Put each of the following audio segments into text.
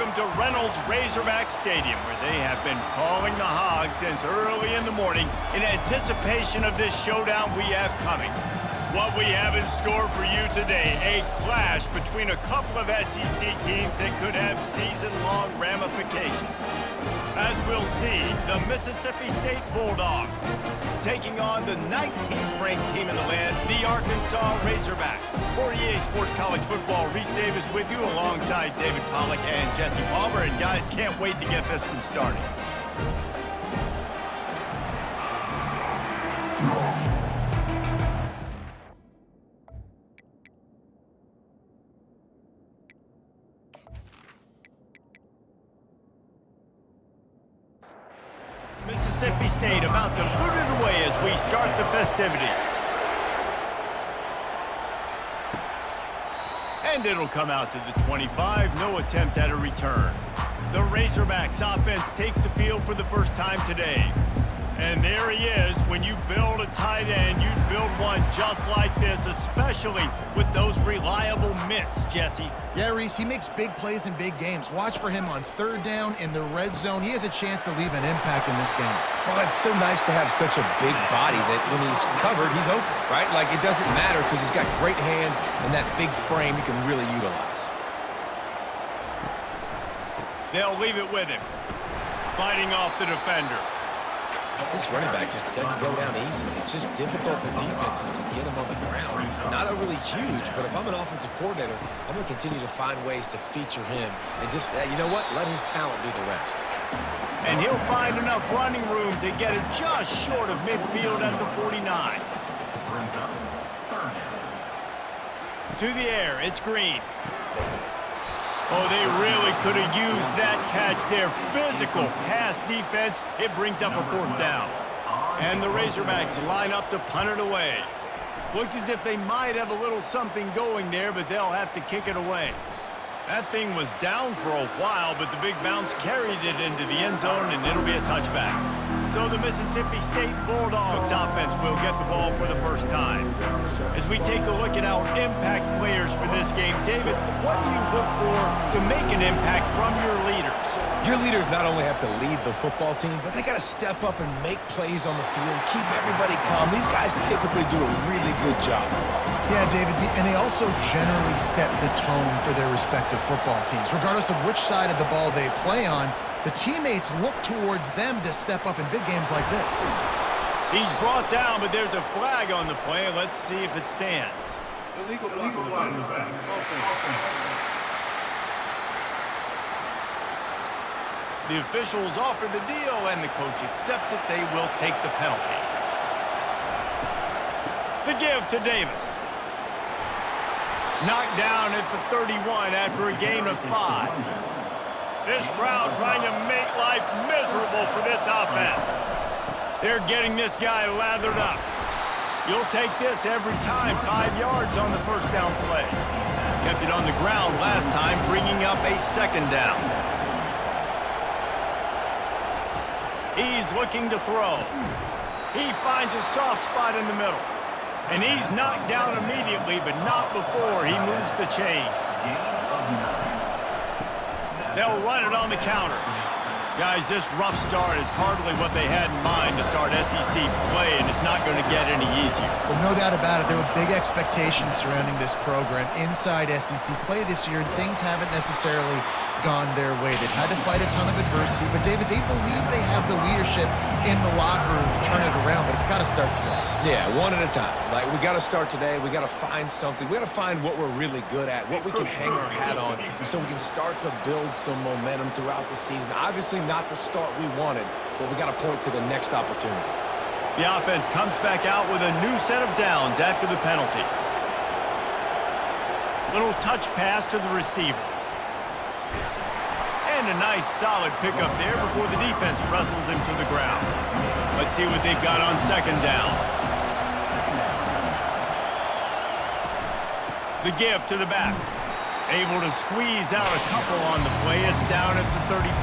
welcome to Reynolds Razorback Stadium, where they have been calling the Hogs since early in the morning in anticipation of this showdown we have coming. What we have in store for you today, a clash between a couple of SEC teams that could have season-long ramifications. As we'll see, the Mississippi State Bulldogs taking on the 19th ranked team in the land, the Arkansas Razorbacks. For EA Sports College Football, Reese Davis with you alongside David Pollack and Jesse Palmer. And guys, can't wait to get this one started. Mississippi State about to boot it away as we start the festivities. And it'll come out to the 25, no attempt at a return. The Razorbacks offense takes the field for the first time today. And there he is. When you build a tight end, you'd build one just like this, especially with those reliable mitts, Jesse. Yeah, Reese, he makes big plays in big games. Watch for him on third down in the red zone. He has a chance to leave an impact in this game. Well, it's so nice to have such a big body that when he's covered, he's open, right? Like, it doesn't matter because he's got great hands and that big frame you can really utilize. They'll leave it with him. Fighting off the defender. This running back just doesn't go down easy. It's just difficult for defenses to get him on the ground. Not overly huge, but if I'm an offensive coordinator, I'm going to continue to find ways to feature him and just, you know what, let his talent do the rest. And he'll find enough running room to get it just short of midfield at the 49. To the air, it's Green. Oh, they really could have used that catch there. Physical pass defense. It brings up a fourth down. And the Razorbacks line up to punt it away. Looks as if they might have a little something going there, but they'll have to kick it away. That thing was down for a while, but the big bounce carried it into the end zone, and it'll be a touchback. So the Mississippi State Bulldogs offense will get the ball for the first time. As we take a look at our impact players for this game, David, what do you look for to make an impact from your leaders? Your leaders not only have to lead the football team, but they got to step up and make plays on the field, keep everybody calm. These guys typically do a really good job. Yeah, David, and they also generally set the tone for their respective football teams. Regardless of which side of the ball they play on, the teammates look towards them to step up in big games like this. He's brought down, but there's a flag on the play. Let's see if it stands. Illegal flag on the back. The officials offer the deal, and the coach accepts it. They will take the penalty. The give to Davis. Knocked down at the 31 after a gain of 5. This crowd trying to make life miserable for this offense. They're getting this guy lathered up. You'll take this every time. 5 yards on the first down play. Kept it on the ground last time, bringing up a second down. He's looking to throw. He finds a soft spot in the middle. And he's knocked down immediately, but not before he moves the chains. They'll run it on the counter. Guys, this rough start is hardly what they had in mind to start SEC play, and it's not going to get any easier. Well, no doubt about it. There were big expectations surrounding this program inside SEC play this year, and things haven't necessarily gone their way. They've had to fight a ton of adversity, but David, they believe they have the leadership in the locker room to turn it around, but it's got to start today. Yeah, one at a time. Like, we got to start today. We got to find something. We got to find what we're really good at, what we can hang our hat on, so we can start to build some momentum throughout the season. Obviously not the start we wanted, but we got to point to the next opportunity. The offense comes back out with a new set of downs after the penalty. Little touch pass to the receiver. And a nice solid pickup there before the defense wrestles him to the ground. Let's see what they've got on second down. The give to the back. Able to squeeze out a couple on the play. It's down at the 35.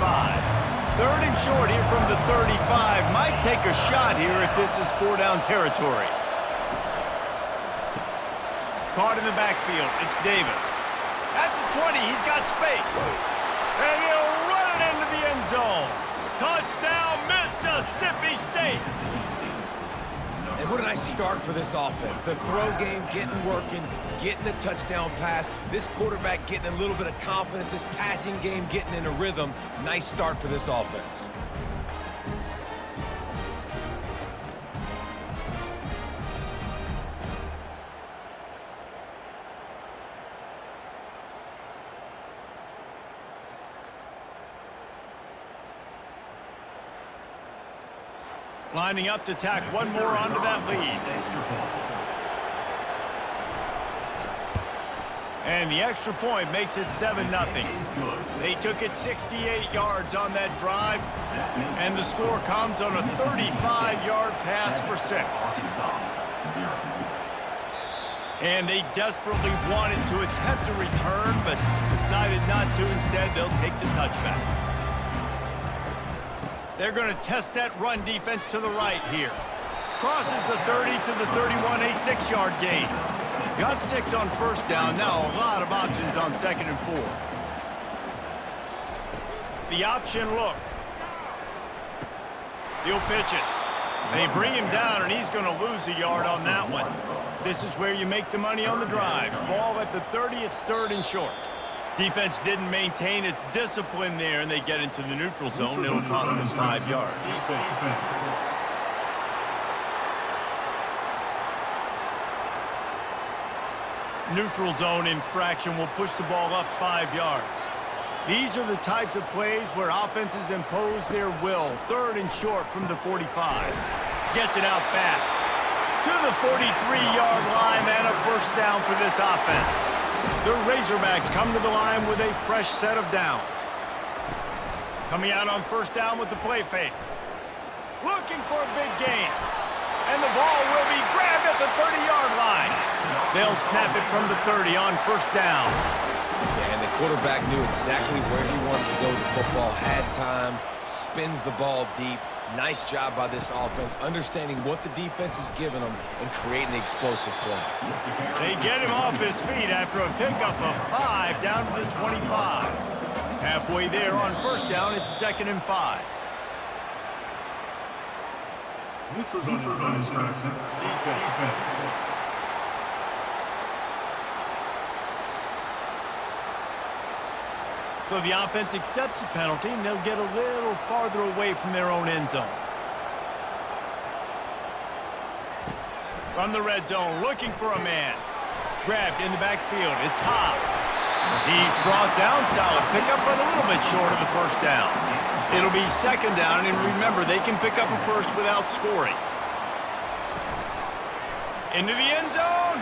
Third and short here from the 35. Might take a shot here if this is 4-down territory. Caught in the backfield. It's Davis. At the 20, he's got space. And he'll run it into the end zone. Touchdown, Mississippi State. And what a nice start for this offense. The throw game getting working, getting the touchdown pass. This quarterback getting a little bit of confidence. This passing game getting in a rhythm. Nice start for this offense. Lining up to tack one more onto that lead. And the extra point makes it 7-0. They took it 68 yards on that drive, and the score comes on a 35-yard pass for 6. And they desperately wanted to attempt a return, but decided not to. Instead, they'll take the touchback. They're going to test that run defense to the right here. Crosses the 30 to the 31, a 6-yard gain. Got 6 on first down. Now a lot of options on 2nd and 4. The option look. He'll pitch it. They bring him down, and he's going to lose a yard on that one. This is where you make the money on the drive. Ball at the 30, it's 3rd and short. Defense didn't maintain its discipline there, and they get into the neutral zone. It'll cost them 5 yards. Neutral zone infraction will push the ball up 5 yards. These are the types of plays where offenses impose their will. 3rd and short from the 45. Gets it out fast. To the 43-yard line, and a first down for this offense. The Razorbacks come to the line with a fresh set of downs. Coming out on first down with the play fake. Looking for a big gain. And the ball will be grabbed at the 30-yard line. They'll snap it from the 30 on first down. Yeah, and the quarterback knew exactly where he wanted to go with the football, had time, spins the ball deep. Nice job by this offense, understanding what the defense is giving them and creating the explosive play. They get him off his feet after a pickup of 5 down to the 25. Halfway there on first down, it's 2nd and 5. Neutral zone infraction. Defense. So the offense accepts the penalty, and they'll get a little farther away from their own end zone. From the red zone, looking for a man. Grabbed in the backfield. It's Hobbs. He's brought down. Solid pickup, but a little bit short of the first down. It'll be 2nd down, and remember, they can pick up a first without scoring. Into the end zone.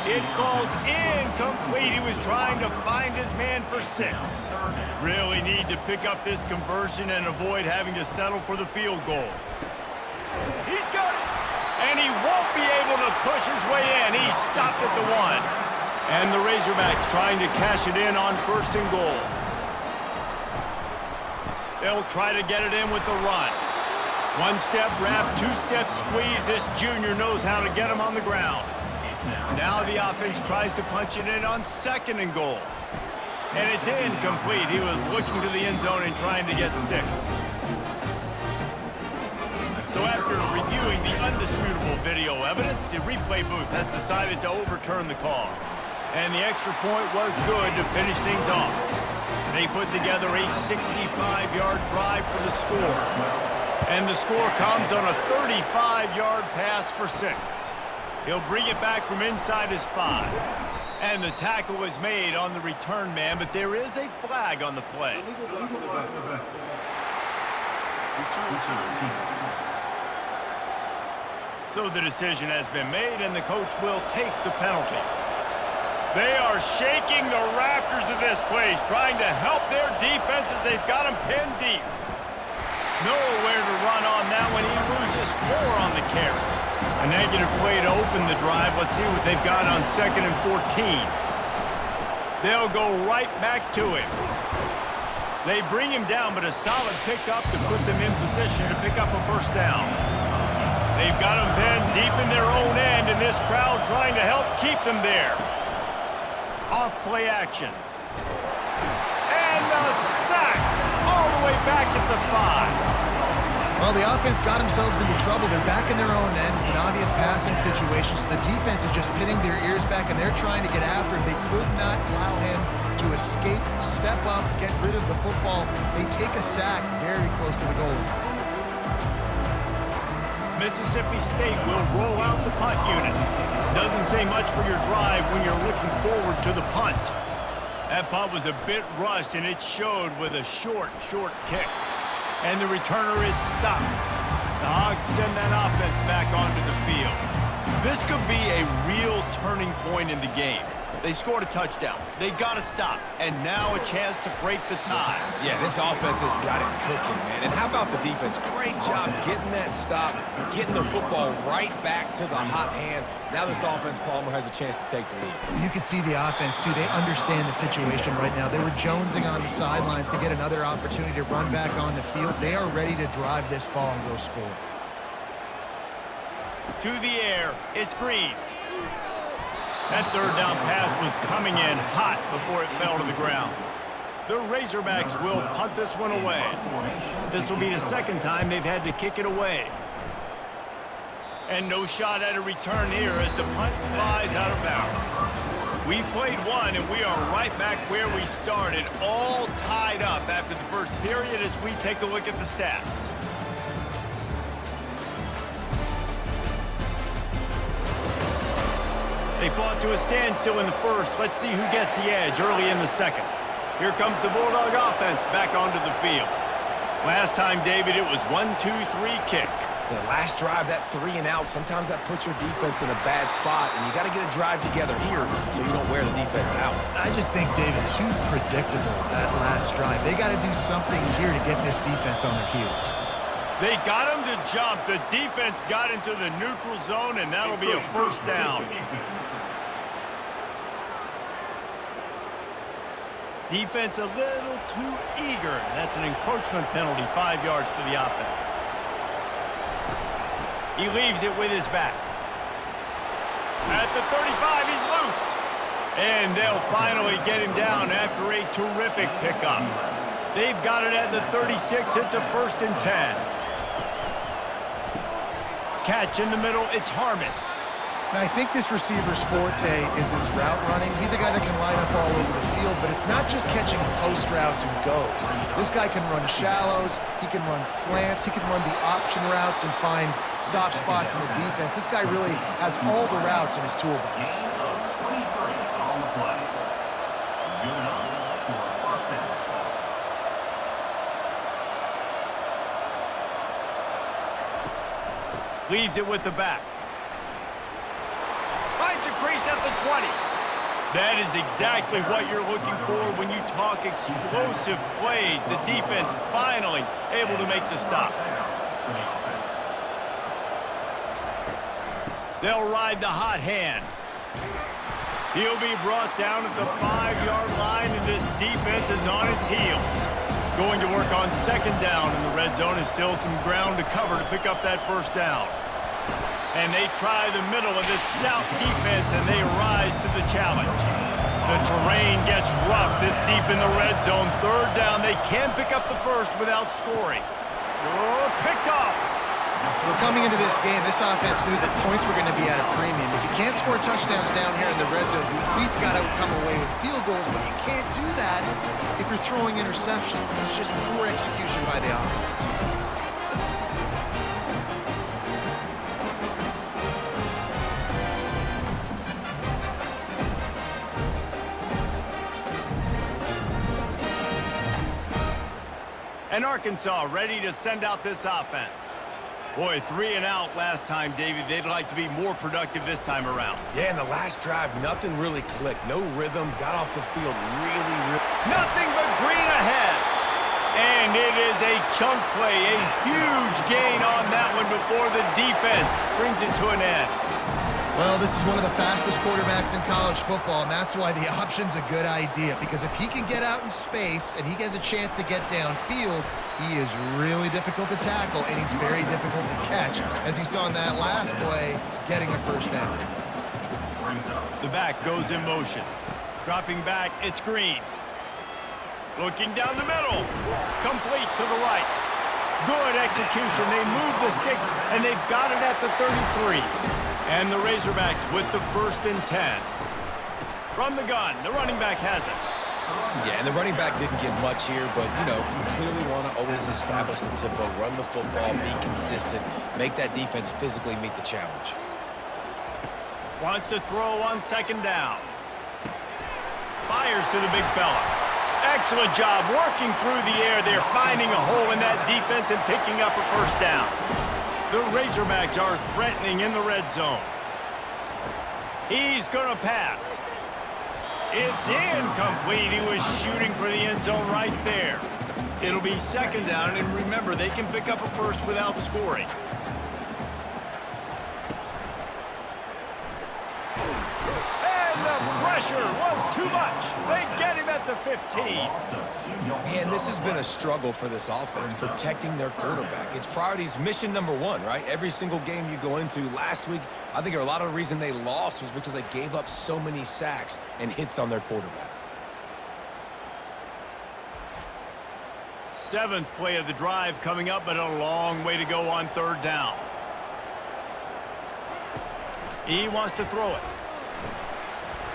It falls incomplete. He was trying to find his man for 6. Really need to pick up this conversion and avoid having to settle for the field goal. He's got it. And he won't be able to push his way in. He stopped at the 1. And the Razorbacks trying to cash it in on 1st and goal. They'll try to get it in with the run. 1-step wrap, 2-step squeeze. This junior knows how to get him on the ground. Now the offense tries to punch it in on 2nd and goal. And it's incomplete. He was looking to the end zone and trying to get 6. So after reviewing the undisputable video evidence, the replay booth has decided to overturn the call. And the extra point was good to finish things off. They put together a 65-yard drive for the score. And the score comes on a 35-yard pass for 6. He'll bring it back from inside his 5. And the tackle was made on the return man, but there is a flag on the play. So the decision has been made, and the coach will take the penalty. They are shaking the rafters of this place, trying to help their defense as they've got them pinned deep. Nowhere to run on that one. He loses 4 on the carry. A negative play to open the drive. Let's see what they've got on 2nd and 14. They'll go right back to him. They bring him down, but a solid pickup to put them in position to pick up a first down. They've got them pinned deep in their own end, and this crowd trying to help keep them there. Off play action. And the a sack all the way back at the 5. Well, the offense got themselves into trouble. They're back in their own end. It's an obvious passing situation, so the defense is just pinning their ears back, and they're trying to get after him. They could not allow him to escape, step up, get rid of the football. They take a sack very close to the goal. Mississippi State will roll out the punt unit. Doesn't say much for your drive when you're looking forward to the punt. That punt was a bit rushed, and it showed with a short kick. And the returner is stopped. The Hogs send that offense back onto the field. This could be a real turning point in the game. They scored a touchdown. They got to stop. And now a chance to break the tie. Yeah, this offense has got it cooking, man. And how about the defense? Great job getting that stop, getting the football right back to the hot hand. Now this offense, Palmer, has a chance to take the lead. You can see the offense, too. They understand the situation right now. They were jonesing on the sidelines to get another opportunity to run back on the field. They are ready to drive this ball and go score. To the air, it's Green. That third down pass was coming in hot before it fell to the ground. The Razorbacks will punt this one away. This will be the second time they've had to kick it away. And no shot at a return here as the punt flies out of bounds. We played one, and we are right back where we started, all tied up after the first period as we take a look at the stats. They fought to a standstill in the first. Let's see who gets the edge early in the second. Here comes the Bulldog offense back onto the field. Last time, David, it was 1-2-3 kick. The last drive, that 3 and out, sometimes that puts your defense in a bad spot, and you got to get a drive together here so you don't wear the defense out. I just think, David, too predictable, that last drive. They got to do something here to get this defense on their heels. They got him to jump. The defense got into the neutral zone, and that'll be a first down. Defense a little too eager. That's an encroachment penalty, 5 yards for the offense. He leaves it with his back. At the 35, he's loose. And they'll finally get him down after a terrific pickup. They've got it at the 36. It's a 1st and 10. Catch in the middle. It's Harmon. Now, I think this receiver's forte is his route running. He's a guy that can line up all over the field, but it's not just catching post routes and goes. This guy can run shallows, he can run slants, he can run the option routes and find soft spots in the defense. This guy really has all the routes in his toolbox. Leaves it with the back. Finds a crease at the 20. That is exactly what you're looking for when you talk explosive plays. The defense finally able to make the stop. They'll ride the hot hand. He'll be brought down at the 5-yard line, and this defense is on its heels. Going to work on 2nd down, and the red zone is still some ground to cover to pick up that 1st down. And they try the middle of this stout defense, and they rise to the challenge. The terrain gets rough this deep in the red zone. 3rd down, they can pick up the 1st without scoring. Oh, picked off. Well, coming into this game, this offense knew that points were going to be at a premium. If you can't score touchdowns down here in the red zone, you at least got to come away with field goals, but you can't do that if you're throwing interceptions. That's just poor execution by the offense. And Arkansas ready to send out this offense. Boy, 3 and out last time, David. They'd like to be more productive this time around. Yeah, in the last drive, nothing really clicked. No rhythm, got off the field really. Nothing but green ahead. And it is a chunk play, a huge gain on that one before the defense brings it to an end. Well, this is one of the fastest quarterbacks in college football, and that's why the option's a good idea, because if he can get out in space and he has a chance to get downfield, he is really difficult to tackle, and he's very difficult to catch, as you saw in that last play, getting a 1st down. The back goes in motion. Dropping back, it's Green. Looking down the middle. Complete to the right. Good execution. They move the sticks, and they've got it at the 33. And the Razorbacks with the 1st and 10. From the gun, the running back has it. Yeah, and the running back didn't get much here, but, you know, you clearly want to always establish the tempo, run the football, be consistent, make that defense physically meet the challenge. Wants to throw on 2nd down. Fires to the big fella. Excellent job working through the air there, finding a hole in that defense and picking up a 1st down. The Razorbacks are threatening in the red zone. He's going to pass. It's incomplete. He was shooting for the end zone right there. It'll be 2nd down, and remember, they can pick up a 1st without scoring. Pressure was too much. They get him at the 15. Man, this has been a struggle for this offense, protecting their quarterback. It's priorities, mission #1, right? Every single game you go into. Last week, I think a lot of the reason they lost was because they gave up so many sacks and hits on their quarterback. 7th play of the drive coming up, but a long way to go on 3rd down. He wants to throw it.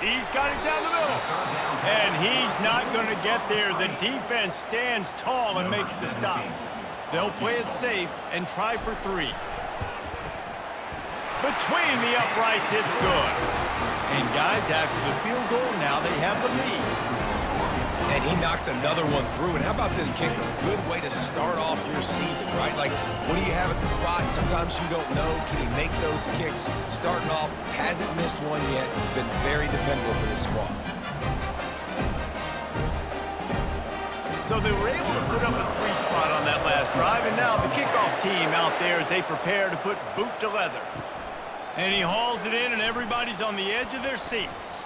He's got it down the middle. And he's not going to get there. The defense stands tall and makes the stop. They'll play it safe and try for 3. Between the uprights, it's good. And guys, after the field goal, now they have the lead. And he knocks another one through. And how about this kicker? Good way to start off your season, right? Like, what do you have at the spot? Sometimes you don't know. Can he make those kicks? Starting off, hasn't missed one yet. Been very dependable for this squad. So they were able to put up a 3 spot on that last drive. And now the kickoff team out there as they prepare to put boot to leather. And he hauls it in, and everybody's on the edge of their seats.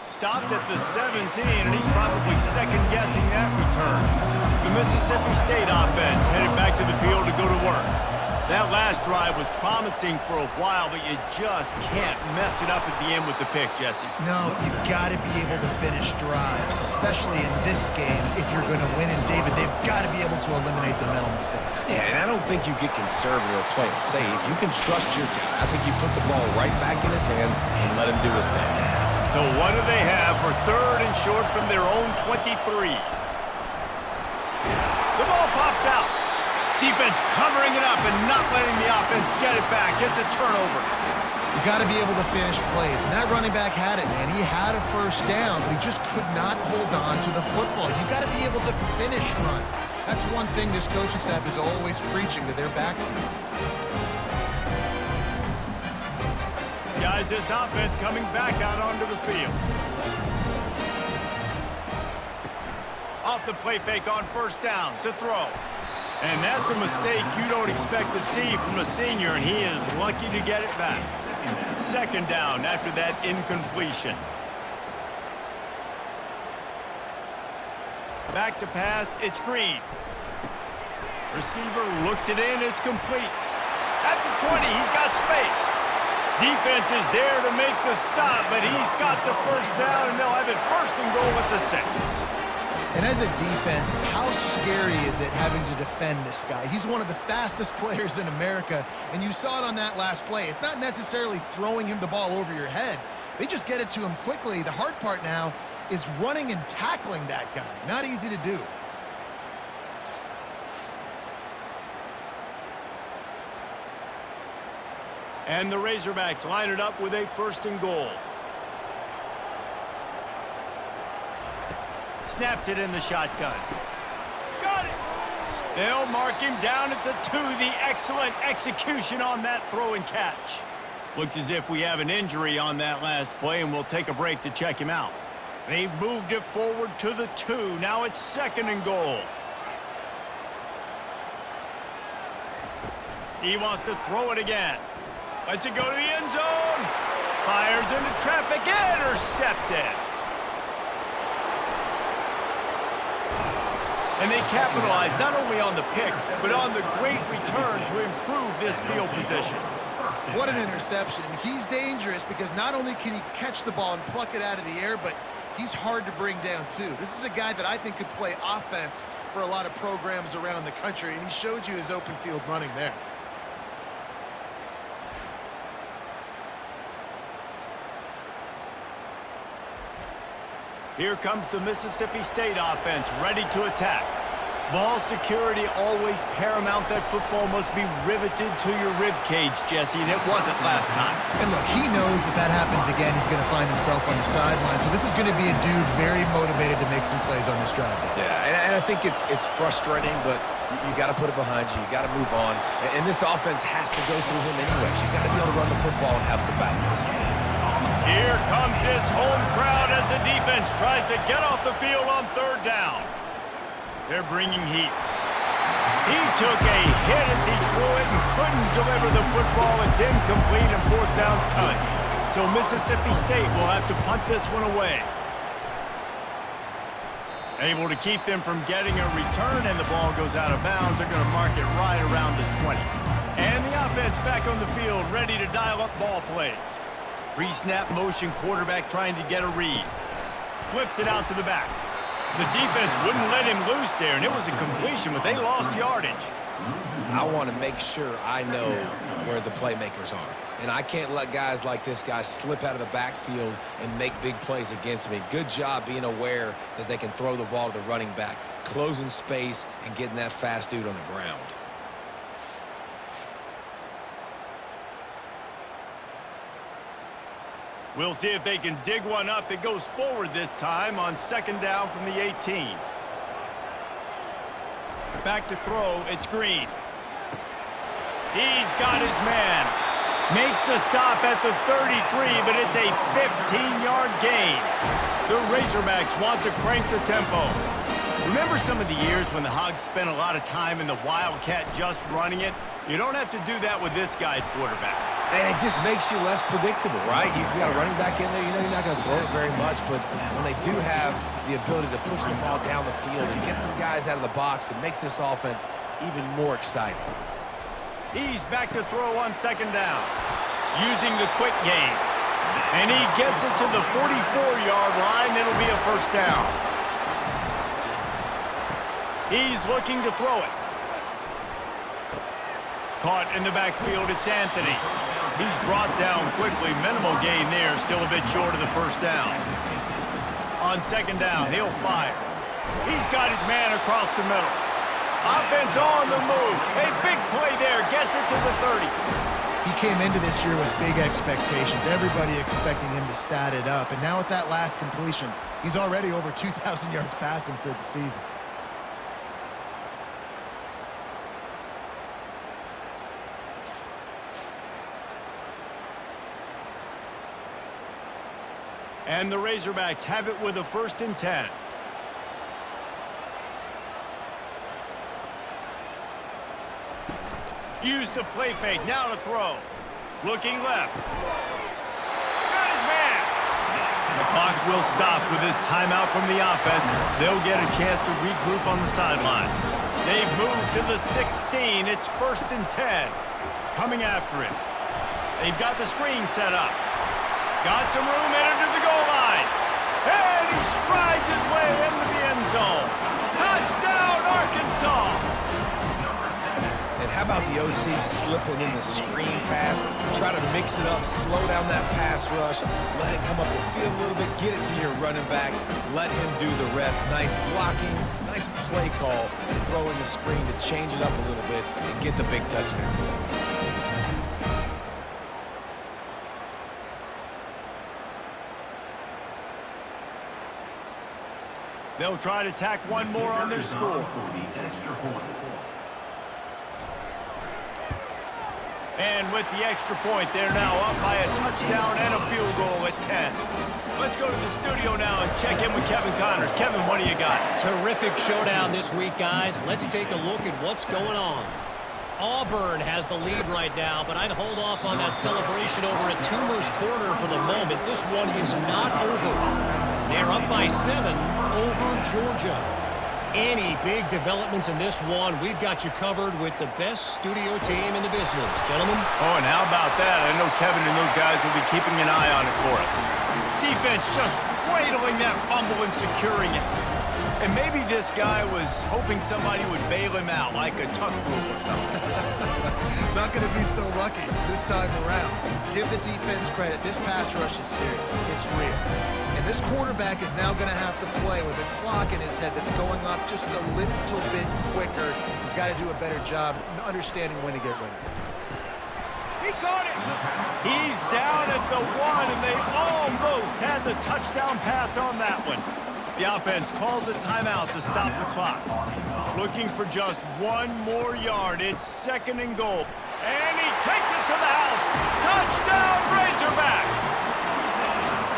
Stopped at the 17, and he's probably second-guessing that return. The Mississippi State offense headed back to the field to go to work. That last drive was promising for a while, but you just can't mess it up at the end with the pick, Jesse. No, you've got to be able to finish drives, especially in this game if you're going to win. And, David, they've got to be able to eliminate the mental mistakes. Yeah, and I don't think you get conservative or play it safe. You can trust your guy. I think you put the ball right back in his hands and let him do his thing. So what do they have for 3rd and short from their own 23? The ball pops out. Defense covering it up and not letting the offense get it back. It's a turnover. You got to be able to finish plays. And that running back had it, man. He had a 1st down, but he just could not hold on to the football. You got to be able to finish runs. That's one thing this coaching staff is always preaching to their backfield. Guys, this offense coming back out onto the field. Off the play fake on 1st down to throw. And that's a mistake you don't expect to see from a senior, and he is lucky to get it back. 2nd down after that incompletion. Back to pass, it's Green. Receiver looks it in, it's complete. At the 20, he's got space. Defense is there to make the stop, but he's got the 1st down, and they'll have it 1st and goal at the 6. And as a defense, how scary is it having to defend this guy? He's one of the fastest players in America, and you saw it on that last play. It's not necessarily throwing him the ball over your head. They just get it to him quickly. The hard part now is running and tackling that guy. Not easy to do. And the Razorbacks line it up with a 1st and goal. Snapped it in the shotgun. Got it! They'll mark him down at the 2. The excellent execution on that throw and catch. Looks as if we have an injury on that last play, and we'll take a break to check him out. They've moved it forward to the 2. Now it's 2nd and goal. He wants to throw it again. Lets it go to the end zone. Fires into traffic. Intercepted. And they capitalized not only on the pick, but on the great return to improve this field position. What an interception. He's dangerous because not only can he catch the ball and pluck it out of the air, but he's hard to bring down too. This is a guy that I think could play offense for a lot of programs around the country, and he showed you his open field running there. Here comes the Mississippi State offense, ready to attack. Ball security always paramount. That football must be riveted to your rib cage, Jesse, and it wasn't last time. And look, he knows that happens again. He's going to find himself on the sideline. So this is going to be a dude very motivated to make some plays on this drive. Yeah, and I think it's frustrating, but you got to put it behind you. You got to move on. And this offense has to go through him anyways. You got to be able to run the football and have some balance. Here comes this home crowd as the defense tries to get off the field on third down. They're bringing heat. He took a hit as he threw it and couldn't deliver the football. It's incomplete and fourth down's coming. So Mississippi State will have to punt this one away. Able to keep them from getting a return, and the ball goes out of bounds. They're going to mark it right around the 20. And the offense back on the field, ready to dial up ball plays. Pre-snap motion, quarterback trying to get a read. Flips it out to the back. The defense wouldn't let him loose there, and it was a completion, but they lost yardage. I want to make sure I know where the playmakers are. And I can't let guys like this guy slip out of the backfield and make big plays against me. Good job being aware that they can throw the ball to the running back, closing space, and getting that fast dude on the ground. We'll see if they can dig one up. It goes forward this time on second down from the 18. Back to throw. It's Green. He's got his man. Makes the stop at the 33, but it's a 15-yard gain. The Razorbacks want to crank the tempo. Remember some of the years when the Hogs spent a lot of time in the Wildcat just running it? You don't have to do that with this guy at quarterback. And it just makes you less predictable, right? You got a running back in there. You know you're not going to throw it very much, but when they do have the ability to push the ball down the field and get some guys out of the box, it makes this offense even more exciting. He's back to throw on second down, using the quick game. And he gets it to the 44-yard line. It'll be a first down. He's looking to throw it. Caught in the backfield, it's Anthony. He's brought down quickly. Minimal gain there, still a bit short of the first down. On second down, he'll fire. He's got his man across the middle. Offense on the move. A big play there, gets it to the 30. He came into this year with big expectations. Everybody expecting him to stat it up. And now with that last completion, he's already over 2,000 yards passing for the season. And the Razorbacks have it with a 1st and 10. Use the play fake, now to throw. Looking left. Got his man. The clock will stop with this timeout from the offense. They'll get a chance to regroup on the sideline. They've moved to the 16. It's 1st and 10. Coming after it. They've got the screen set up. Got some room, entered to the goal line. And he strides his way into the end zone. Touchdown, Arkansas! And how about the OC slipping in the screen pass? Try to mix it up, slow down that pass rush, let it come up the field a little bit, get it to your running back, let him do the rest. Nice blocking, nice play call, and throw in the screen to change it up a little bit and get the big touchdown. They'll try to tack one more on their score. And with the extra point, they're now up by a touchdown and a field goal at 10. Let's go to the studio now and check in with Kevin Connors. Kevin, what do you got? Terrific showdown this week, guys. Let's take a look at what's going on. Auburn has the lead right now, but I'd hold off on that celebration over at Toomer's Corner for the moment. This one is not over. They're up by 7 over Georgia. any big developments in this one, we've got you covered with the best studio team in the business. Gentlemen? Oh, and how about that? I know Kevin and those guys will be keeping an eye on it for us. Defense just cradling that fumble and securing it. And maybe this guy was hoping somebody would bail him out, like a tuck rule or something. Not going to be so lucky this time around. Give the defense credit. This pass rush is serious. It's real. And this quarterback is now going to have to play with a clock in his head that's going off just a little bit quicker. He's got to do a better job understanding when to get rid of it. He caught it. He's down at the 1, and they almost had the touchdown pass on that one. The offense calls a timeout to stop the clock. Looking for just one more yard. It's 2nd and goal. And he takes it to the house. Touchdown, Razorbacks!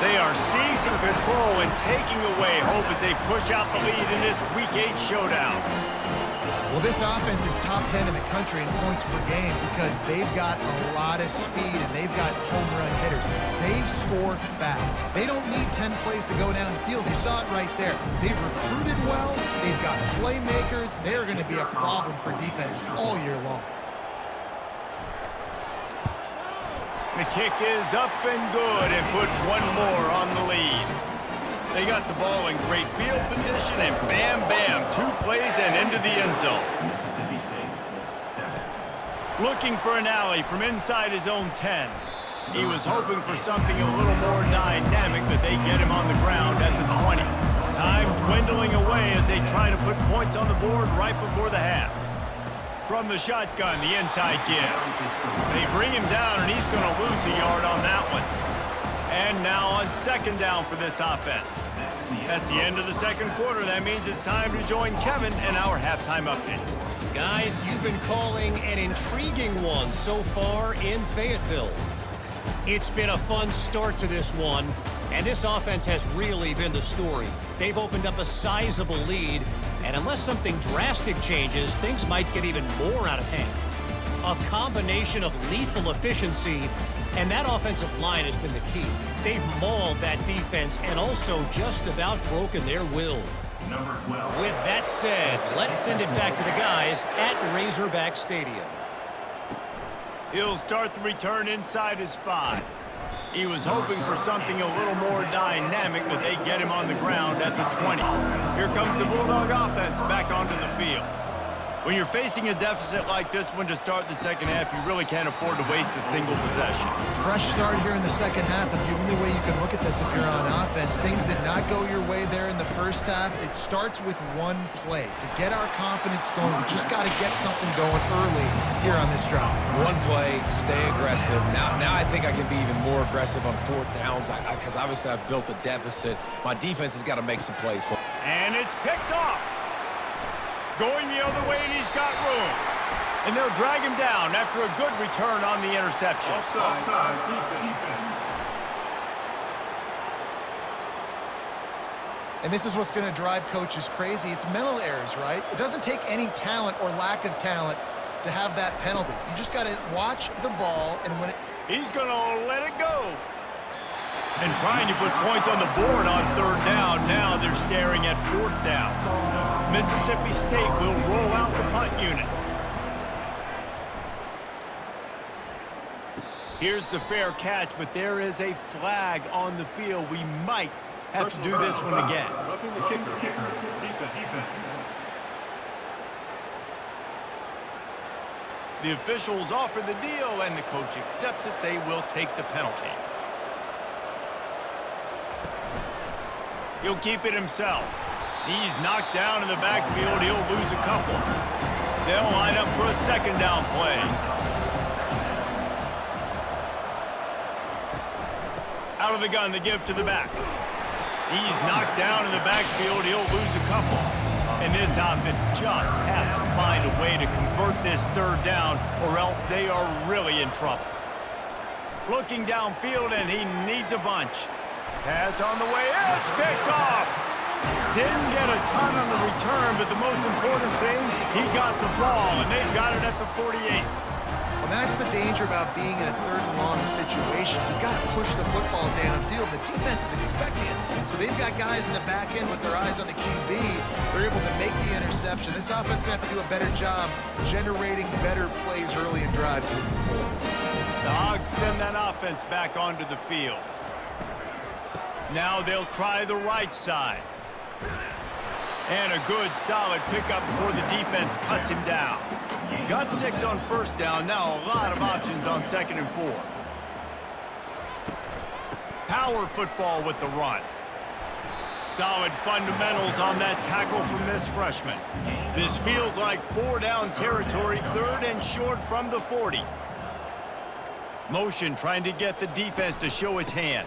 They are seizing control and taking away hope as they push out the lead in this Week 8 showdown. Well, this offense is top 10 in the country in points per game because they've got a lot of speed and they've got home run hitters. They score fast. They don't need 10 plays to go down the field. You saw it right there. They've recruited well. They've got playmakers. They're going to be a problem for defenses all year long. The kick is up and good and put one more on the lead. They got the ball in great field position, and bam, bam, 2 plays and into the end zone. Looking for an alley from inside his own 10. He was hoping for something a little more dynamic, but they get him on the ground at the 20. Time dwindling away as they try to put points on the board right before the half. From the shotgun, the inside give. They bring him down, and he's going to lose a yard on that one. And now on 2nd down for this offense. That's the end of the 2nd quarter. That means it's time to join Kevin in our halftime update. Guys, you've been calling an intriguing one so far in Fayetteville. It's been a fun start to this one, and this offense has really been the story. They've opened up a sizable lead, and unless something drastic changes, things might get even more out of hand. A combination of lethal efficiency, and that offensive line has been the key. They've mauled that defense and also just about broken their will. With that said, let's send it back to the guys at Razorback Stadium. He'll start the return inside his 5. He was hoping for something a little more dynamic, but they get him on the ground at the 20. Here comes the Bulldog offense back onto the field. When you're facing a deficit like this one to start the 2nd half, you really can't afford to waste a single possession. Fresh start here in the 2nd half is the only way you can look at this if you're on offense. Things did not go your way there in the 1st half. It starts with one play. To get our confidence going, we just got to get something going early here on this drive. One play, stay aggressive. Now I think I can be even more aggressive on 4th downs because obviously I've built a deficit. My defense has got to make some plays for me. And it's picked off. Going the other way, and he's got room. And they'll drag him down after a good return on the interception. Offside, defense. And this is what's going to drive coaches crazy. It's mental errors, right? It doesn't take any talent or lack of talent to have that penalty. You just got to watch the ball, and when He's going to let it go. And trying to put points on the board on 3rd down. Now they're staring at 4th down. Mississippi State will roll out the punt unit. Here's the fair catch, but there is a flag on the field. We might have to do this one again. Roughing the kicker. Defense. The officials offer the deal, and the coach accepts it. They will take the penalty. He'll keep it himself. He's knocked down in the backfield. He'll lose a couple. They'll line up for a 2nd down play. Out of the gun to give to the back. He's knocked down in the backfield. He'll lose a couple. And this offense just has to find a way to convert this 3rd down, or else they are really in trouble. Looking downfield, and he needs a bunch. Pass on the way. It's picked off. Didn't get a ton on the return, but the most important thing, he got the ball, and they've got it at the 48. Well, that's the danger about being in a third and long situation. You've got to push the football downfield. The defense is expecting it. So they've got guys in the back end with their eyes on the QB. They're able to make the interception. This offense is going to have to do a better job generating better plays early in drives moving forward. The Hogs send that offense back onto the field. Now they'll try the right side. And a good, solid pickup before the defense cuts him down. Got 6 on first down. Now a lot of options on 2nd and 4. Power football with the run. Solid fundamentals on that tackle from this freshman. This feels like 4-down territory, 3rd and short from the 40. Motion trying to get the defense to show his hand.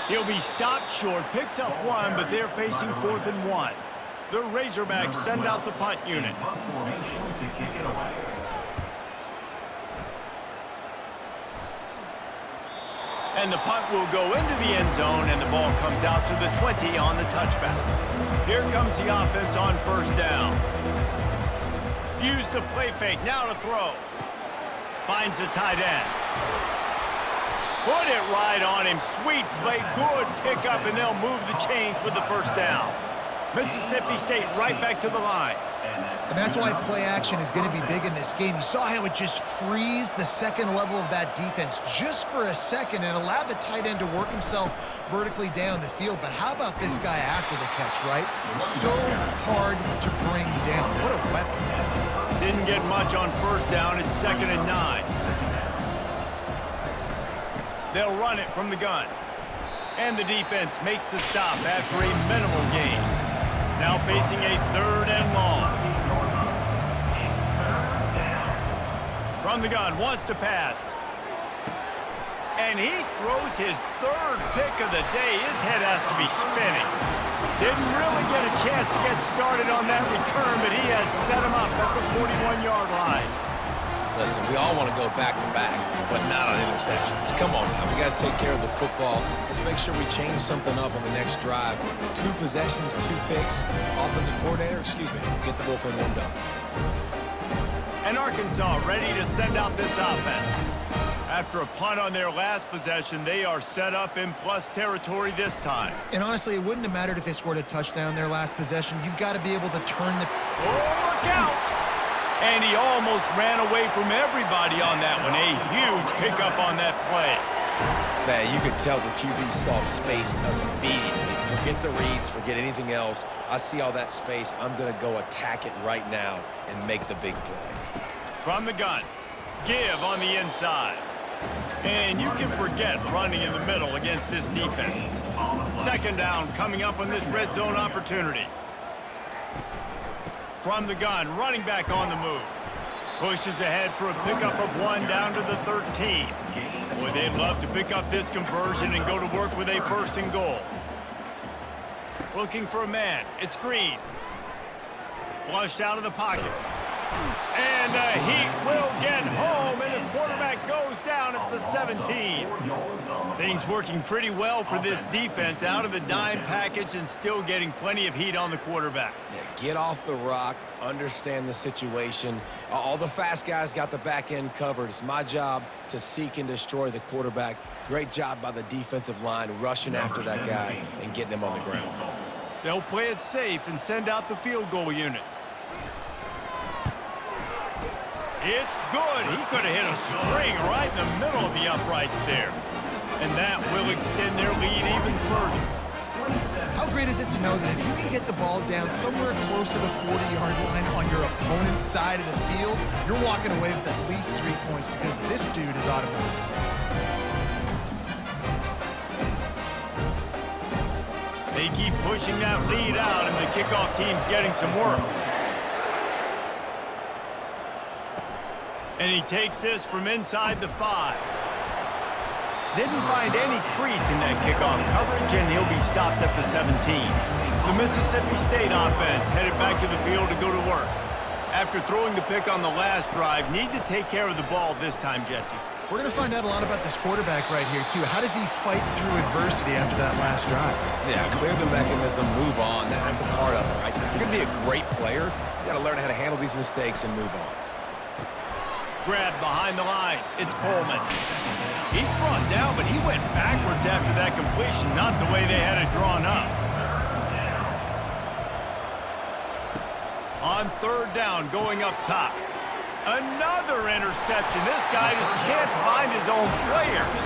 He'll be stopped short, picks up 1, but they're facing 4th and 1. The Razorbacks send out the punt unit. And the punt will go into the end zone, and the ball comes out to the 20 on the touchback. Here comes the offense on first down. Use the play fake, now to throw. Finds the tight end. Put it right on him. Sweet play, good pickup, and they'll move the chains with the first down. Mississippi State right back to the line. And that's why play action is going to be big in this game. You saw how it just frees the second level of that defense just for a second and allowed the tight end to work himself vertically down the field. But how about this guy after the catch, right? So hard to bring down. What a weapon. Didn't get much on first down. It's 2nd and 9. They'll run it from the gun. And the defense makes the stop after a minimal gain. Now facing a 3rd and long. From the gun, wants to pass. And he throws his 3rd pick of the day. His head has to be spinning. Didn't really get a chance to get started on that return, but he has set him up at the 41-yard line. Listen, we all want to go back-to-back, but not on interceptions. Come on now, we got to take care of the football. Let's make sure we change something up on the next drive. 2 possessions, 2 picks. Offensive coordinator, get the bullpen warmed up. And Arkansas ready to send out this offense. After a punt on their last possession, they are set up in plus territory this time. And honestly, it wouldn't have mattered if they scored a touchdown their last possession. You've got to be able to turn the... Oh, look out! And he almost ran away from everybody on that one. A huge pickup on that play. Man, you could tell the QB saw space immediately. Forget the reads, forget anything else. I see all that space. I'm going to go attack it right now and make the big play. From the gun, give on the inside. And you can forget running in the middle against this defense. 2nd down coming up on this red zone opportunity. From the gun, running back on the move. Pushes ahead for a pickup of 1 down to the 13. Boy, they'd love to pick up this conversion and go to work with a 1st and goal. Looking for a man. It's Green. Flushed out of the pocket. And the Heat will get home, and the quarterback goes down at the 17. Things working pretty well for this defense, out of the dime package and still getting plenty of heat on the quarterback. Yeah, get off the rock, understand the situation. All the fast guys got the back end covered. It's my job to seek and destroy the quarterback. Great job by the defensive line rushing after that guy and getting him on the ground. They'll play it safe and send out the field goal unit. It's good. He could have hit a string right in the middle of the uprights there. And that will extend their lead even further. How great is it to know that if you can get the ball down somewhere close to the 40-yard line on your opponent's side of the field, you're walking away with at least 3 points because this dude is automatic. They keep pushing that lead out, and the kickoff team's getting some work. And he takes this from inside the 5. Didn't find any crease in that kickoff coverage, and he'll be stopped at the 17. The Mississippi State offense headed back to the field to go to work. After throwing the pick on the last drive, need to take care of the ball this time, Jesse. We're going to find out a lot about this quarterback right here, too. How does he fight through adversity after that last drive? Yeah, clear the mechanism, move on. That's a part of it, right? If you're going to be a great player, you got to learn how to handle these mistakes and move on. Grabbed behind the line. It's Coleman. He's brought down, but he went backwards after that completion, not the way they had it drawn up. On third down, going up top. Another interception. This guy just can't find his own players.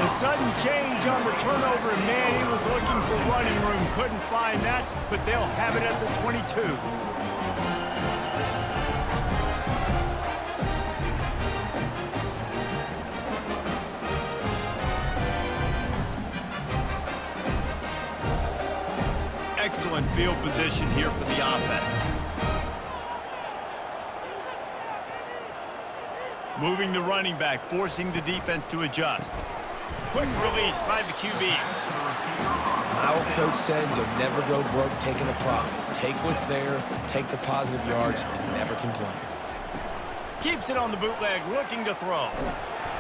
The sudden change on the turnover, and man, he was looking for running room. Couldn't find that, but they'll have it at the 22. Excellent field position here for the offense. Moving the running back, forcing the defense to adjust. Quick release by the QB. My old coach said you'll never go broke taking a profit. Take what's there, take the positive yards, and never complain. Keeps it on the bootleg, looking to throw.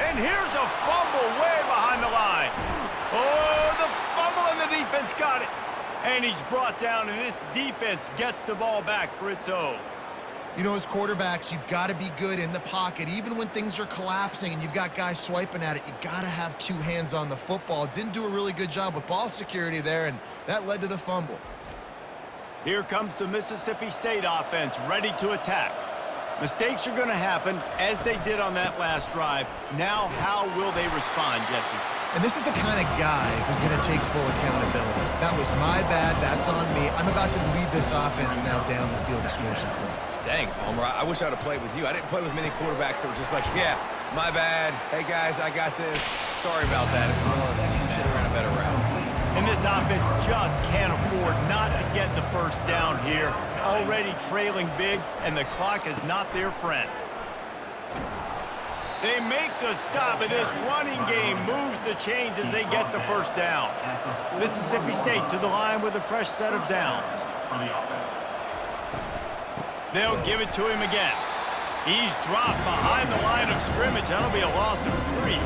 And here's a fumble way behind the line. Oh, the fumble, and the defense got it. And he's brought down, and this defense gets the ball back for its own. You know, as quarterbacks, you've got to be good in the pocket. Even when things are collapsing and you've got guys swiping at it, you've got to have two hands on the football. Didn't do a really good job with ball security there, and that led to the fumble. Here comes the Mississippi State offense, ready to attack. Mistakes are going to happen, as they did on that last drive. Now, how will they respond, Jesse? And this is the kind of guy who's going to take full accountability. That was my bad. That's on me. I'm about to lead this offense now down the field to score some points. Dang, Palmer, I wish I would have played with you. I didn't play with many quarterbacks that were just like, yeah, my bad. Hey, guys, I got this. Sorry about that. You should have ran a better route. And this offense just can't afford not to get the first down here. Already trailing big, and the clock is not their friend. They make the stop, and this running game moves the chains as they get the first down. Mississippi State to the line with a fresh set of downs. They'll give it to him again. He's dropped behind the line of scrimmage. That'll be a loss of 3.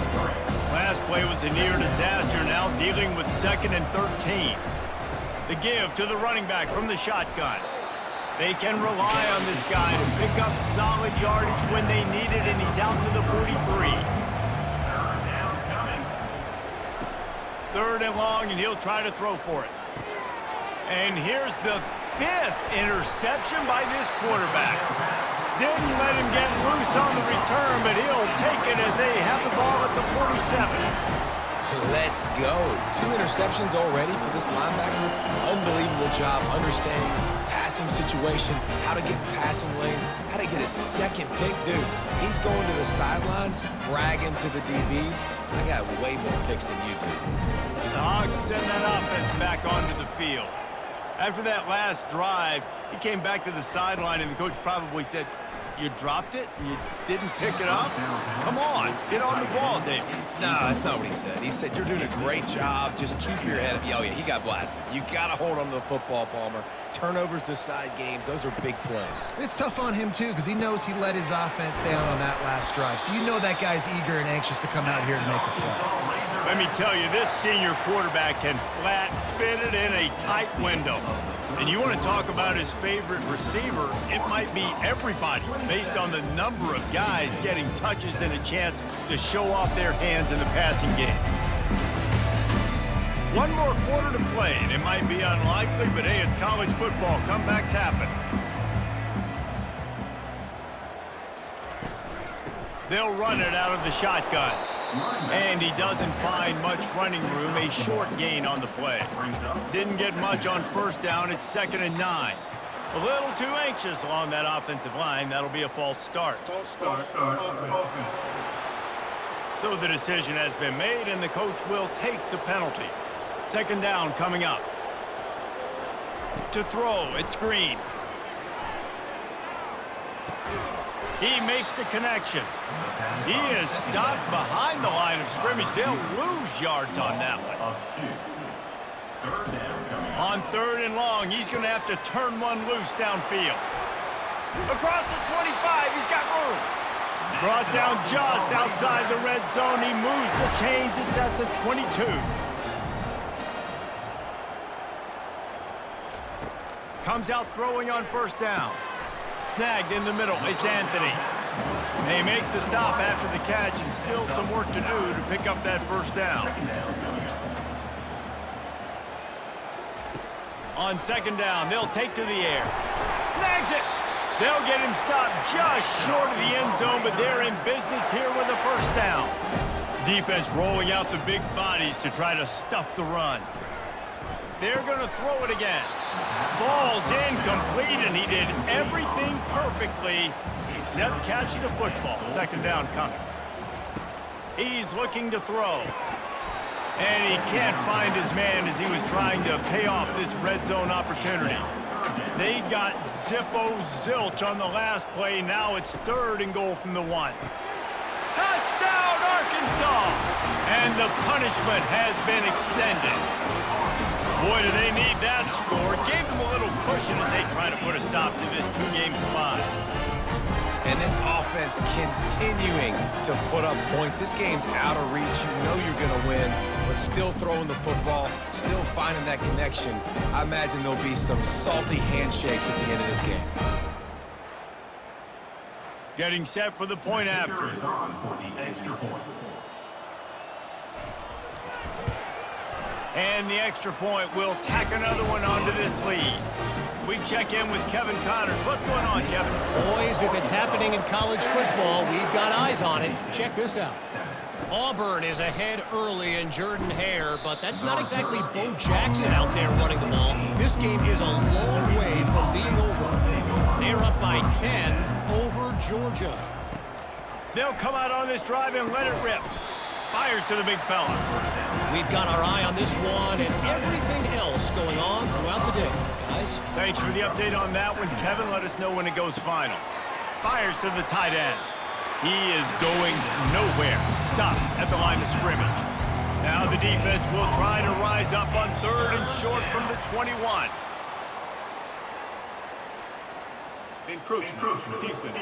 Last play was a near disaster, now dealing with 2nd and 13. The give to the running back from the shotgun. They can rely on this guy to pick up solid yardage when they need it, and he's out to the 43. 3rd and long, and he'll try to throw for it. And here's the 5th interception by this quarterback. Didn't let him get loose on the return, but he'll take it as they have the ball at the 47. Let's go. 2 interceptions already for this linebacker. Unbelievable job understanding passing situation, how to get passing lanes, how to get his second pick. Dude, he's going to the sidelines, bragging to the DBs. I got way more picks than you do. The Hogs send that offense back onto the field. After that last drive, he came back to the sideline, and the coach probably said, you dropped it? You didn't pick it up? Come on, get on the ball, David. No, that's not what he said. He said, you're doing a great job. Just keep your head up. Oh, yeah, he got blasted. You got to hold on to the football, Palmer. Turnovers decide games. Those are big plays. It's tough on him, too, because he knows he let his offense down on that last drive. So you know that guy's eager and anxious to come out here and make a play. Let me tell you, this senior quarterback can flat fit it in a tight window. And you want to talk about his favorite receiver, it might be everybody, based on the number of guys getting touches and a chance to show off their hands in the passing game. One more quarter to play, and it might be unlikely, but hey, it's college football. Comebacks happen. They'll run it out of the shotgun. And he doesn't find much running room, a short gain on the play. Didn't get much on 1st down, it's 2nd and 9. A little too anxious along that offensive line. That'll be a false start. So the decision has been made, and the coach will take the penalty. 2nd down coming up. To throw, it's Green. He makes the connection. He is stopped behind the line of scrimmage. They'll lose yards on that one. On 3rd and long, he's going to have to turn one loose downfield. Across the 25, he's got room. Brought down just outside the red zone. He moves the chains. It's at the 22. Comes out throwing on 1st down. Snagged in the middle. It's Anthony. They make the stop after the catch and still some work to do to pick up that first down. On second down, they'll take to the air. Snags it! They'll get him stopped just short of the end zone, but they're in business here with a first down. Defense rolling out the big bodies to try to stuff the run. They're going to throw it again. Falls incomplete, and he did everything perfectly except catch the football. Second down coming. He's looking to throw. And he can't find his man as he was trying to pay off this red zone opportunity. They got zilch on the last play. Now it's 3rd and goal from the 1. Touchdown, Arkansas! And the punishment has been extended. Boy, do they need that score. Gave them a little cushion as they try to put a stop to this 2-game slide. And this offense continuing to put up points. This game's out of reach. You know you're going to win, but still throwing the football, still finding that connection. I imagine there'll be some salty handshakes at the end of this game. Getting set for the point after. And the extra point will tack another one onto this lead. We check in with Kevin Connors. What's going on, Kevin? Boys, if it's happening in college football, we've got eyes on it. Check this out. Auburn is ahead early in Jordan Hare, but that's not exactly Bo Jackson out there running the ball. This game is a long way from being over. They're up by 10 over Georgia. They'll come out on this drive and let it rip. Fires to the big fella. We've got our eye on this one and everything else going on throughout the day, guys. Thanks for the update on that one, Kevin. Let us know when it goes final. Fires to the tight end. He is going nowhere. Stop at the line of scrimmage. Now the defense will try to rise up on 3rd and short from the 21. Encroachment. Defense.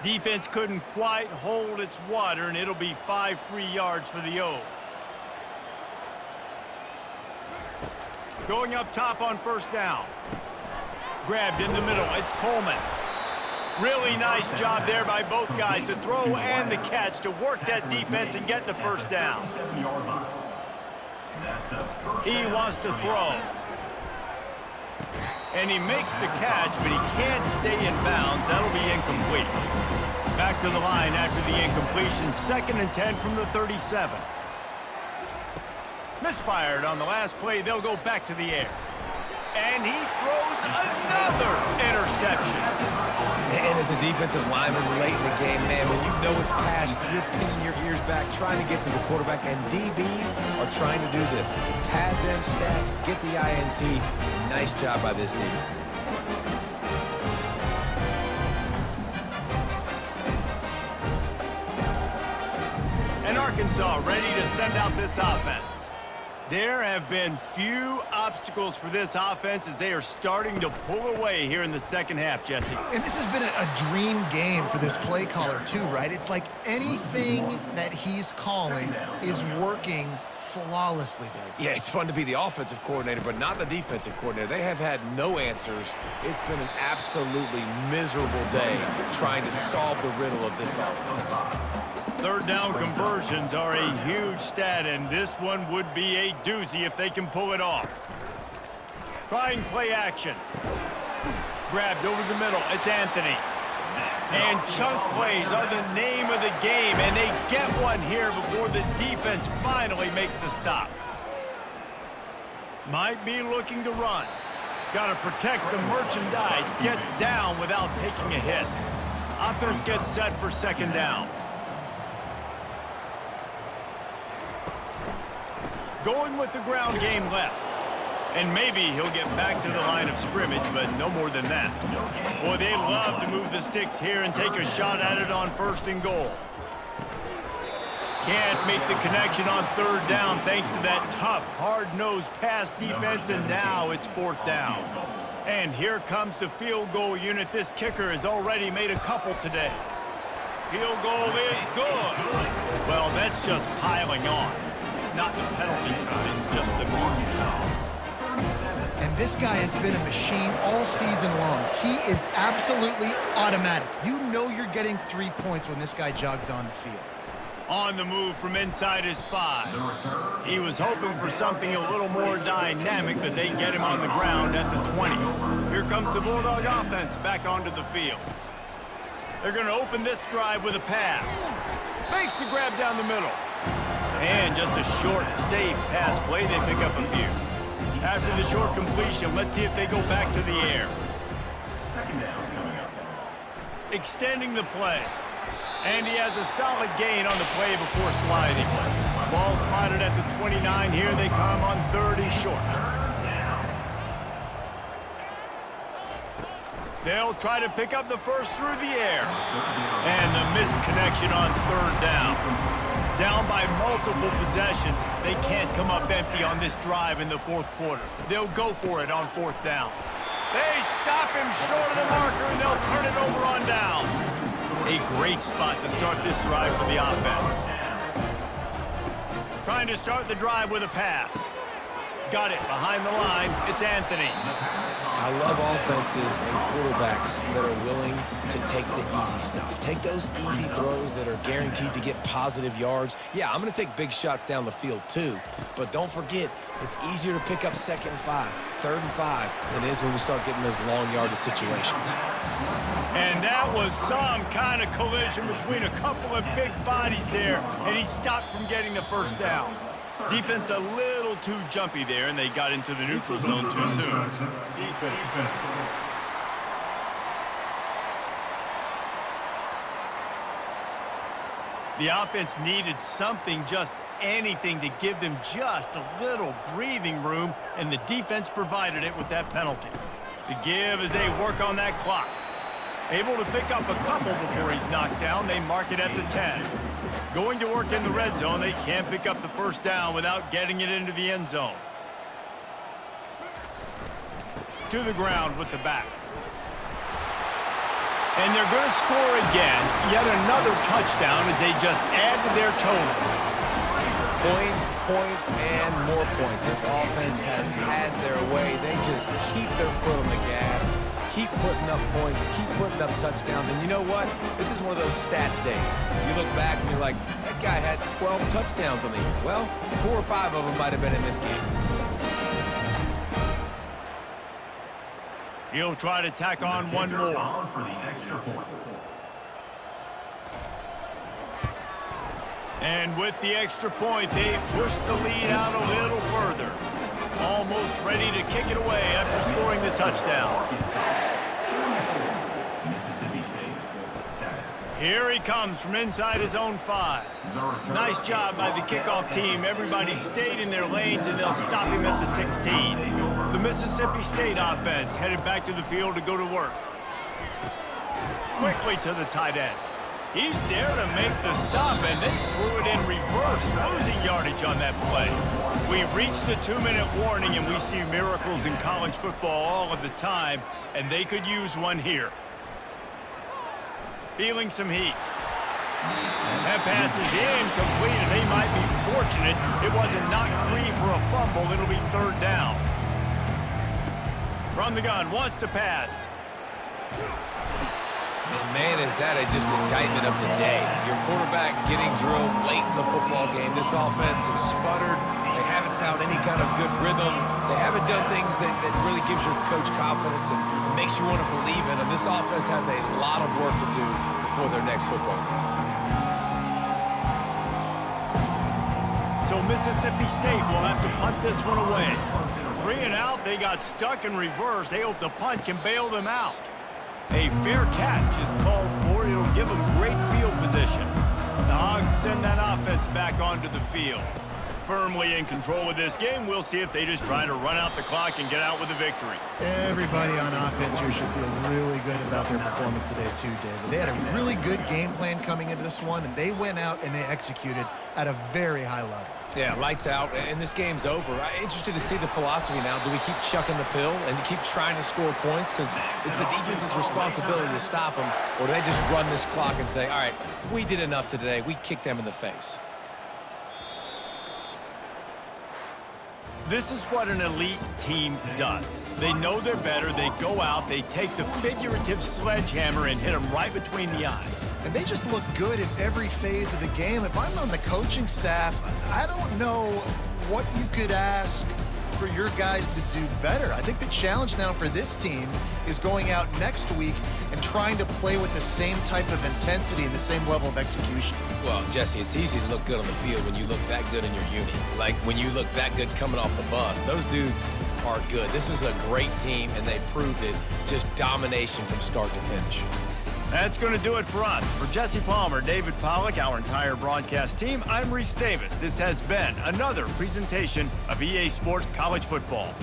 Defense couldn't quite hold its water, and it'll be 5 free yards for the O. Going up top on first down. Grabbed in the middle. It's Coleman. Really nice job there by both guys to throw and the catch to work that defense and get the first down. He wants to throw. And he makes the catch, but he can't stay in bounds. That'll be incomplete. Back to the line after the incompletion. 2nd and 10 from the 37. Misfired on the last play. They'll go back to the air. And he throws another interception. And as a defensive lineman late in the game, man, when you know it's passion, you're pinning your ears back, trying to get to the quarterback, and DBs are trying to do this. Pad them stats, get the INT. Nice job by this team. And Arkansas ready to send out this offense. There have been few obstacles for this offense as they are starting to pull away here in the second half, Jesse. And this has been a dream game for this play caller too, right? It's like anything that he's calling is working flawlessly, dude. Yeah, it's fun to be the offensive coordinator, but not the defensive coordinator. They have had no answers. It's been an absolutely miserable day trying to solve the riddle of this offense. 3rd down conversions are a huge stat, and this one would be a doozy if they can pull it off. Trying play action. Grabbed over the middle. It's Anthony. And chunk plays are the name of the game, and they get one here before the defense finally makes the stop. Might be looking to run. Got to protect the merchandise. Gets down without taking a hit. Offense gets set for 2nd down. Going with the ground game left. And maybe he'll get back to the line of scrimmage, but no more than that. Boy, they love to move the sticks here and take a shot at it on 1st and goal. Can't make the connection on 3rd down thanks to that tough, hard-nosed pass defense, and now it's 4th down. And here comes the field goal unit. This kicker has already made a couple today. Field goal is good. Well, that's just piling on. Not the penalty kind, just the movement. And and this guy has been a machine all season long. He is absolutely automatic. You know you're getting 3 points when this guy jogs on the field. On the move from inside his 5. He was hoping for something a little more dynamic, but they get him on the ground at the 20. Here comes the Bulldog offense back onto the field. They're going to open this drive with a pass. Makes the grab down the middle. And just a short, safe pass play. They pick up a few. After the short completion, let's see if they go back to the air. Second down coming up. Extending the play. And he has a solid gain on the play before sliding. Ball spotted at the 29. Here they come on 3rd and short. They'll try to pick up the first through the air. And the missed connection on 3rd down. Down by multiple possessions, they can't come up empty on this drive in the 4th quarter. They'll go for it on 4th down. They stop him short of the marker, and they'll turn it over on down. A great spot to start this drive for the offense. Trying to start the drive with a pass. Got it behind the line. It's Anthony. I love offenses and quarterbacks that are willing to take the easy stuff. Take those easy throws that are guaranteed to get positive yards. Yeah, I'm going to take big shots down the field too, but don't forget, it's easier to pick up 2nd and 5, 3rd and 5 than it is when we start getting those long yardage situations. And that was some kind of collision between a couple of big bodies there, and he stopped from getting the first down. Defense a little too jumpy there, and they got into the neutral zone too soon. Defense. The offense needed something, just anything, to give them just a little breathing room, and the defense provided it with that penalty. The give as they work on that clock. Able to pick up a couple before he's knocked down. They mark it at the 10. Going to work in the red zone. They can't pick up the first down without getting it into the end zone. To the ground with the back. And they're going to score again. Yet another touchdown as they just add to their total. Points, points, and more points. This offense has had their way. They just keep their foot on the gas, keep putting up points, keep putting up touchdowns. And you know what? This is one of those stats days. You look back and you're like, that guy had 12 touchdowns on the year. Well, 4 or 5 of them might have been in this game. He'll try to tack on one more. For the extra point. And with the extra point, they push the lead out a little further. Almost ready to kick it away after scoring the touchdown. Mississippi State, 7. Here he comes from inside his own 5. Nice job by the kickoff team. Everybody stayed in their lanes, and they'll stop him at the 16. The Mississippi State offense headed back to the field to go to work. Quickly to the tight end. He's there to make the stop, and they threw it in reverse, losing yardage on that play. We've reached the 2-minute warning, and we see miracles in college football all of the time, and they could use one here. Feeling some heat. That pass is incomplete, and they might be fortunate it wasn't knocked free for a fumble. It'll be 3rd down. From the gun, wants to pass. And man, is that just indictment of the day. Your quarterback getting drilled late in the football game. This offense has sputtered. They haven't found any kind of good rhythm. They haven't done things that really gives your coach confidence and makes you want to believe in them. This offense has a lot of work to do before their next football game. So Mississippi State will have to punt this one away. 3 and out, they got stuck in reverse. They hope the punt can bail them out. A fair catch is called for. It'll give them great field position. The Hogs send that offense back onto the field. Firmly in control of this game. We'll see if they just try to run out the clock and get out with a victory. Everybody on offense here should feel really good about their performance today too, David. They had a really good game plan coming into this one, and they went out and they executed at a very high level. Yeah, lights out, and this game's over. I'm interested to see the philosophy now. Do we keep chucking the pill and keep trying to score points? Because it's the defense's responsibility to stop them. Or do they just run this clock and say, all right, we did enough today. We kicked them in the face. This is what an elite team does. They know they're better. They go out, they take the figurative sledgehammer and hit them right between the eyes. And they just look good in every phase of the game. If I'm on the coaching staff, I don't know what you could ask for your guys to do better. I think the challenge now for this team is going out next week and trying to play with the same type of intensity and the same level of execution. Well, Jesse, it's easy to look good on the field when you look that good in your uni. Like when you look that good coming off the bus. Those dudes are good. This is a great team, and they proved it. Just domination from start to finish. That's going to do it for us. For Jesse Palmer, David Pollack, our entire broadcast team, I'm Reese Davis. This has been another presentation of EA Sports College Football.